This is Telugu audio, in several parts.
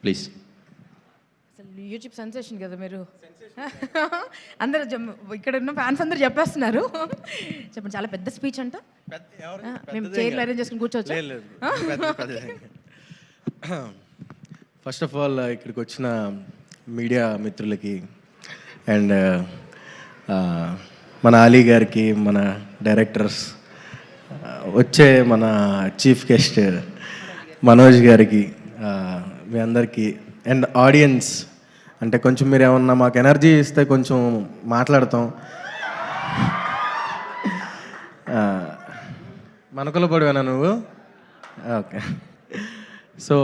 ప్లీజ్. అసలు యూట్యూబ్ సెన్సేషన్ కదా మీరు. అందరూ ఇక్కడ ఉన్న ఫ్యాన్స్ అందరూ చెప్పేస్తున్నారు. చెప్పండి, చాలా పెద్ద స్పీచ్ అంట. మేము చైర్లు అరేంజ్ చేసుకుని కూర్చోవచ్చు. ఫస్ట్ ఆఫ్ ఆల్ ఇక్కడికి వచ్చిన మీడియా మిత్రులకి అండ్ మన అలీ గారికి, మన డైరెక్టర్స్, వచ్చే మన చీఫ్ గెస్ట్ మనోజ్ గారికి, మీ అందరికీ, అండ్ ఆడియన్స్. అంటే కొంచెం మీరు ఏమన్నా మాకు ఎనర్జీ ఇస్తే కొంచెం మాట్లాడతాం. మనకులో పడివేనా నువ్వు? ఓకే. సో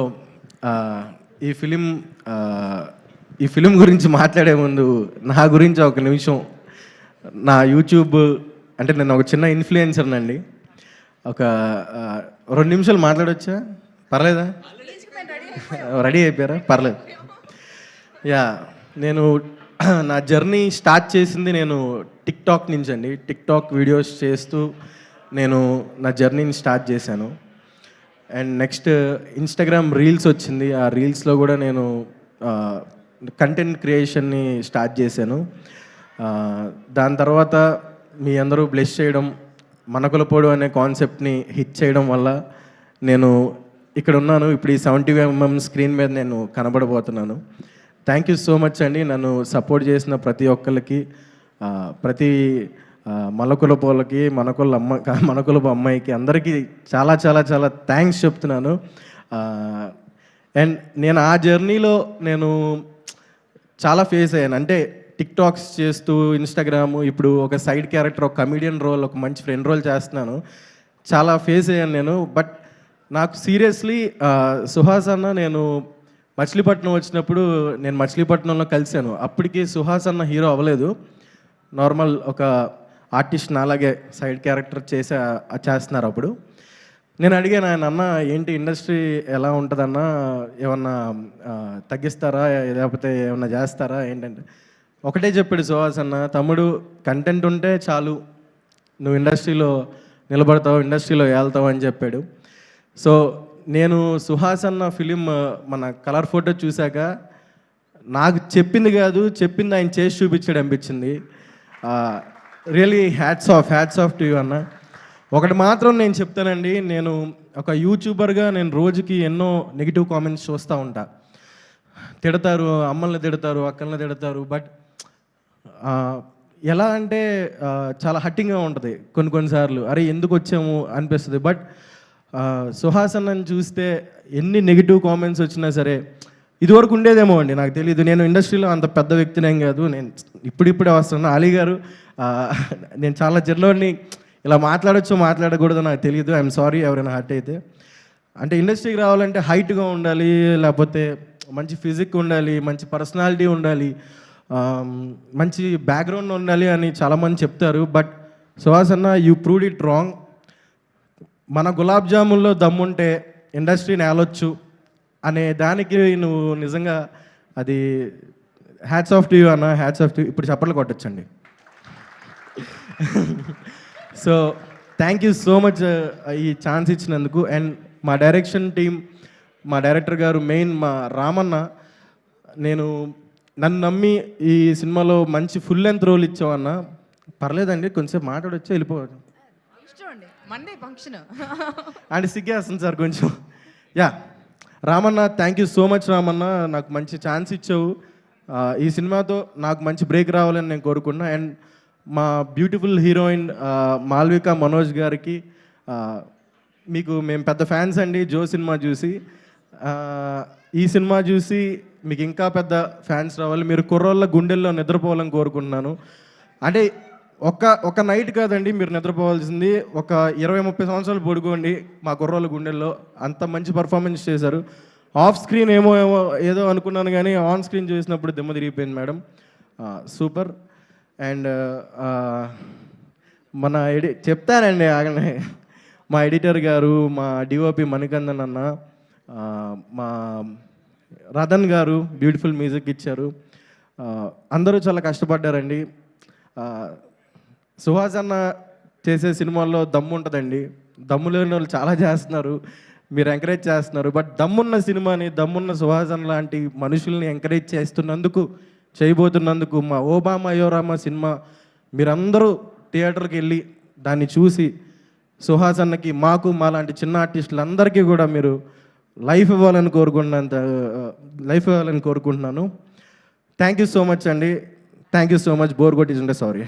ఈ ఫిలిం గురించి మాట్లాడే ముందు నా గురించి ఒక నిమిషం, నా యూట్యూబ్ అంటే నేను ఒక చిన్న ఇన్ఫ్లుయెన్సర్నండి. ఒక 2 నిమిషాలు మాట్లాడొచ్చా? పర్లేదా? రెడీ అయిపోయారా? పర్లేదు. యా, నేను నా జర్నీ స్టార్ట్ చేసింది నేను టిక్టాక్ నుంచి అండి. టిక్టాక్ వీడియోస్ చేస్తూ నేను నా జర్నీని స్టార్ట్ చేశాను. అండ్ నెక్స్ట్ ఇన్స్టాగ్రామ్ రీల్స్ వచ్చింది. ఆ రీల్స్లో కూడా నేను కంటెంట్ క్రియేషన్ని స్టార్ట్ చేశాను. దాని తర్వాత మీ అందరూ బ్లెస్ చేయడం, మనకులపోడు అనే కాన్సెప్ట్ని హిట్ చేయడం వల్ల నేను ఇక్కడ ఉన్నాను. ఇప్పుడు ఈ 70mm స్క్రీన్ మీద నేను కనబడబోతున్నాను. థ్యాంక్ యూ సో మచ్ అండి. నన్ను సపోర్ట్ చేసిన ప్రతి ఒక్కరికి, ప్రతి మలకులపోలకి, మనకులపు అమ్మాయికి, అందరికీ చాలా చాలా చాలా థ్యాంక్స్ చెప్తున్నాను. అండ్ నేను ఆ జర్నీలో నేను చాలా ఫేస్ అయ్యాను. అంటే టిక్టాక్స్ చేస్తూ, ఇన్స్టాగ్రాము, ఇప్పుడు ఒక సైడ్ క్యారెక్టర్, ఒక కమీడియన్ రోల్, ఒక మంచి ఫ్రెండ్ రోల్ చేస్తున్నాను. చాలా ఫేస్ అయ్యాను నేను. బట్ నాకు సీరియస్లీ సుహాస్ అన్న, నేను మచిలీపట్నం వచ్చినప్పుడు నేను మచిలీపట్నంలో కలిశాను. అప్పటికి సుహాస్ అన్న హీరో అవ్వలేదు, నార్మల్ ఒక ఆర్టిస్ట్ నాలాగే సైడ్ క్యారెక్టర్ చేస్తున్నారు. అప్పుడు నేను అడిగాను ఆయన, అన్న ఏంటి ఇండస్ట్రీ ఎలా ఉంటుందన్న, ఏమన్నా తగ్గిస్తారా లేకపోతే ఏమన్నా చేస్తారా ఏంటంటే, ఒకటే చెప్పాడు సుహాస్ అన్న, తమ్ముడు కంటెంట్ ఉంటే చాలు, నువ్వు ఇండస్ట్రీలో నిలబడతావు, ఇండస్ట్రీలో వెళ్తావు అని చెప్పాడు. సో నేను సుహాస్ అన్న ఫిలిం మన కలర్ ఫోటో చూశాక నాకు చెప్పింది కాదు, చెప్పింది ఆయన చేసి చూపించాడు అనిపించింది. Really hats off to you అన్న. ఒకటి మాత్రం నేను చెప్తానండి, నేను ఒక యూట్యూబర్గా నేను రోజుకి ఎన్నో నెగిటివ్ కామెంట్స్ చూస్తూ ఉంటా. తిడతారు, అమ్మల్ని తిడతారు, అక్కల్ని తిడతారు. బట్ ఎలా అంటే చాలా హట్టింగ్గా ఉంటుంది కొన్నిసార్లు. అరే ఎందుకు వచ్చాము అనిపిస్తుంది. బట్ సుహాస్ అన్నని చూస్తే ఎన్ని నెగిటివ్ కామెంట్స్ వచ్చినా సరే, ఇదివరకు ఉండేదేమో అండి, నాకు తెలియదు. నేను ఇండస్ట్రీలో అంత పెద్ద వ్యక్తినేం కాదు, నేను ఇప్పుడిప్పుడే వస్తున్నాను. అలీ గారు, నేను చాలా జర్నీని ఇలా మాట్లాడచ్చో మాట్లాడకూడదో నాకు తెలియదు. ఐఎమ్ సారీ ఎవరైనా హర్ట్ అయితే. అంటే ఇండస్ట్రీకి రావాలంటే హైట్గా ఉండాలి, లేకపోతే మంచి ఫిజిక్ ఉండాలి, మంచి పర్సనాలిటీ ఉండాలి, మంచి బ్యాక్గ్రౌండ్ ఉండాలి అని చాలామంది చెప్తారు. బట్ సుహాస్ అన్న, యూ ప్రూవ్డ్ ఇట్ రాంగ్. మన గులాబ్ జాముల్లో దమ్ముంటే ఇండస్ట్రీని ఏలొచ్చు అనే దానికి నువ్వు నిజంగా అది హ్యాట్స్ ఆఫ్ టు యూ అన్న, హ్యాట్స్ ఆఫ్ టు. ఇప్పుడు చప్పట్లు కొట్టచ్చండి. So thank you so much ఈ ఛాన్స్ ఇచ్చినందుకు. అండ్ మా డైరెక్షన్ టీం, మా డైరెక్టర్ గారు, మెయిన్ మా రామన్న, నన్ను నమ్మి ఈ సినిమాలో మంచి ఫుల్ లెంత్ రోల్ ఇచ్చావన్న. పర్లేదండి, కొంచెంసేపు మాట్లాడొచ్చా, వెళ్ళిపోవచ్చు అండ్ సిగ్గేస్తుంది సార్ కొంచెం. Yeah, Ramanna, thank you so much Ramanna, నాకు మంచి ఛాన్స్ ఇచ్చావు. ఈ సినిమాతో నాకు మంచి బ్రేక్ రావాలని నేను కోరుకున్నా. అండ్ మా బ్యూటిఫుల్ హీరోయిన్ మాల్విక మనోజ్ గారికి, మేము పెద్ద ఫ్యాన్స్ అండి జో సినిమా చూసి. ఈ సినిమా చూసి మీకు ఇంకా పెద్ద ఫ్యాన్స్ రావాలి, మీరు కుర్రోళ్ళ గుండెల్లో నిద్రపోవాలని కోరుకుంటున్నాను. అంటే ఒక నైట్ కాదండి మీరు నిద్రపోవాల్సింది, ఒక 20-30 సంవత్సరాలు పడుకోండి మా కుర్రోళ్ళ గుండెల్లో. అంత మంచి పర్ఫార్మెన్స్ చేశారు. ఆఫ్ స్క్రీన్ ఏదో అనుకున్నాను, కానీ ఆన్ స్క్రీన్ చూసినప్పుడు దిమ్మ తిరిగిపోయింది మేడం. సూపర్. అండ్ చెప్తానండి ఆగనే, మా ఎడిటర్ గారు, మా డిఓపి మణికందన్ అన్న, మా రతన్ గారు బ్యూటిఫుల్ మ్యూజిక్ ఇచ్చారు. అందరూ చాలా కష్టపడ్డారండి. సుహాస్ అన్న చేసే సినిమాల్లో దమ్ము ఉంటుందండి, దమ్ము లేని వాళ్ళు చాలా చేస్తున్నారు. మీరు ఎంకరేజ్ చేస్తున్నారు. బట్ దమ్మున్న సినిమాని, దమ్మున్న సుహాసన్ లాంటి మనుషుల్ని ఎంకరేజ్ చేస్తున్నందుకు, చేయబోతున్నందుకు, మా ఓబామా అయోరామా సినిమా మీరందరూ థియేటర్కి వెళ్ళి దాన్ని చూసి సుహాసన్నకి, మాకు, మా లాంటి చిన్న ఆర్టిస్టులందరికీ కూడా మీరు లైఫ్ ఇవ్వాలని కోరుకుంటున్నాను. థ్యాంక్ యూ సో మచ్ అండి. Thank you so much. Bore కొట్టించుంటే సారీ.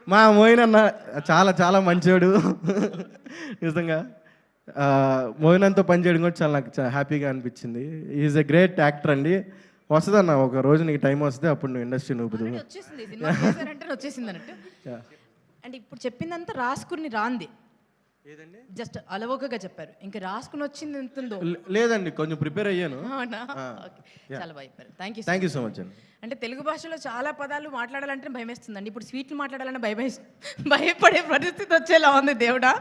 మా మోయిన్ అన్న చాలా చాలా మంచోడు నిజంగా. మోయిన్ అంతా పనిచేయడం కూడా చాలా నాకు చాలా హ్యాపీగా అనిపించింది. ఈజ్ ఎ గ్రేట్ యాక్టర్ అండి. వస్తుందన్న, ఒక రోజు నీకు టైం వస్తే అప్పుడు నువ్వు ఇండస్ట్రీ నూపుదు. వచ్చేసింది సినిమా చేశారంటే వచ్చేసింది అన్నట్టు. అంటే ఇప్పుడు చెప్పిందంతా రాసుకుని రాంది, ఏదండి? జస్ట్ అలవోకగా చెప్పారు. ఇంకా రాసుకుని వచ్చింది ఎంత ఉందో. లేదండి, కొంచెం ప్రిపేర్ అయ్యాను. అవునా? ఓకే. చాలా బాగా చెప్పారు. థ్యాంక్ యూ సో మచ్ అండి. అంటే తెలుగు భాషలో చాలా పదాలు మాట్లాడాలంటే భయం వేస్తుందండి. ఇప్పుడు స్వీట్లు మాట్లాడాలంటే భయపడే పరిస్థితి వచ్చేలా ఉంది దేవుడా.